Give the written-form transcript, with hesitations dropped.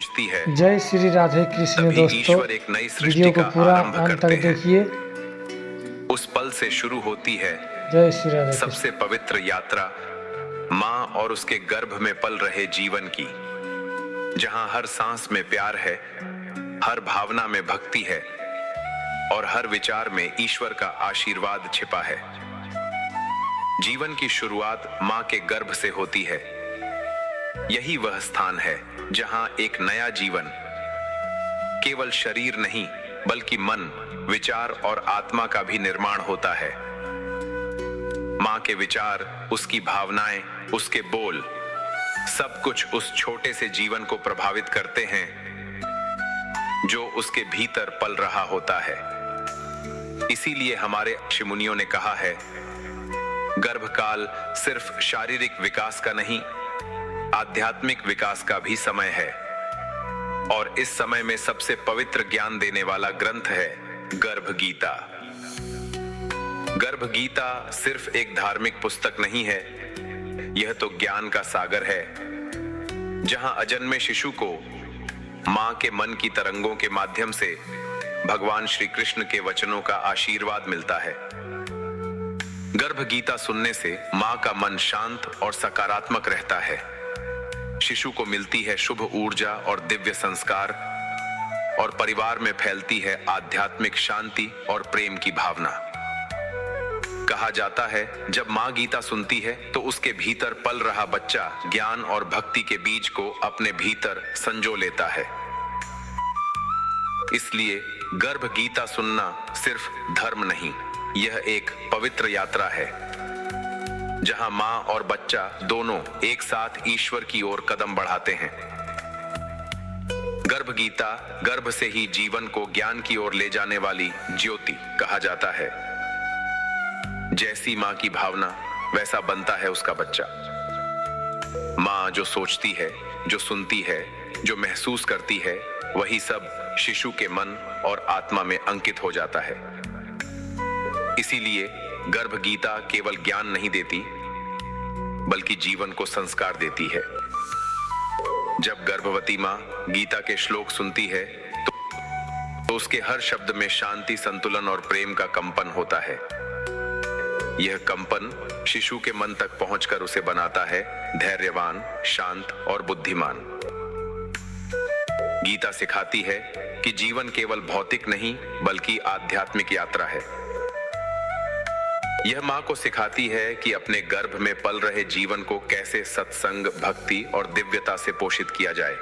पूछती है, जय श्री राधे कृष्ण। तभी दोस्तों, ईश्वर एक नई सृष्टि वीडियो को का पूरा आरंभ अंत करते तक हैं। देखिए। उस पल से शुरू होती है जय श्री राधे कृष्ण। सबसे पवित्र यात्रा माँ और उसके गर्भ में पल रहे जीवन की, जहां हर सांस में प्यार है, हर भावना में भक्ति है और हर विचार में ईश्वर का आशीर्वाद छिपा है। जीवन की शुरुआत माँ के गर्भ से होती है। यही वह स्थान है जहां एक नया जीवन, केवल शरीर नहीं बल्कि मन, विचार और आत्मा का भी निर्माण होता है। माँ के विचार, उसकी भावनाएं, उसके बोल, सब कुछ उस छोटे से जीवन को प्रभावित करते हैं जो उसके भीतर पल रहा होता है। इसीलिए हमारे ऋषि मुनियों ने कहा है, गर्भकाल सिर्फ शारीरिक विकास का नहीं, आध्यात्मिक विकास का भी समय है। और इस समय में सबसे पवित्र ज्ञान देने वाला ग्रंथ है गर्भ गीता। गर्भ गीता सिर्फ एक धार्मिक पुस्तक नहीं है, यह तो ज्ञान का सागर है, जहां अजन्मे शिशु को मां के मन की तरंगों के माध्यम से भगवान श्री कृष्ण के वचनों का आशीर्वाद मिलता है। गर्भ गीता सुनने से मां का मन शांत और सकारात्मक रहता है। शिशु को मिलती है शुभ ऊर्जा और दिव्य संस्कार, और परिवार में फैलती है आध्यात्मिक शांति और प्रेम की भावना। कहा जाता है, जब मां गीता सुनती है तो उसके भीतर पल रहा बच्चा ज्ञान और भक्ति के बीज को अपने भीतर संजो लेता है। इसलिए गर्भ गीता सुनना सिर्फ धर्म नहीं, यह एक पवित्र यात्रा है, जहां मां और बच्चा दोनों एक साथ ईश्वर की ओर कदम बढ़ाते हैं। गर्भ गीता गर्भ से ही जीवन को ज्ञान की ओर ले जाने वाली ज्योति कहा जाता है। जैसी मां की भावना, वैसा बनता है उसका बच्चा। मां जो सोचती है, जो सुनती है, जो महसूस करती है, वही सब शिशु के मन और आत्मा में अंकित हो जाता है। इसीलिए गर्भ गीता केवल ज्ञान नहीं देती, बल्कि जीवन को संस्कार देती है। जब गर्भवती मां गीता के श्लोक सुनती है तो उसके हर शब्द में शांति, संतुलन और प्रेम का कंपन होता है। यह कंपन शिशु के मन तक पहुंचकर उसे बनाता है धैर्यवान, शांत और बुद्धिमान। गीता सिखाती है कि जीवन केवल भौतिक नहीं बल्कि आध्यात्मिक यात्रा है। यह मां को सिखाती है कि अपने गर्भ में पल रहे जीवन को कैसे सत्संग, भक्ति और दिव्यता से पोषित किया जाए।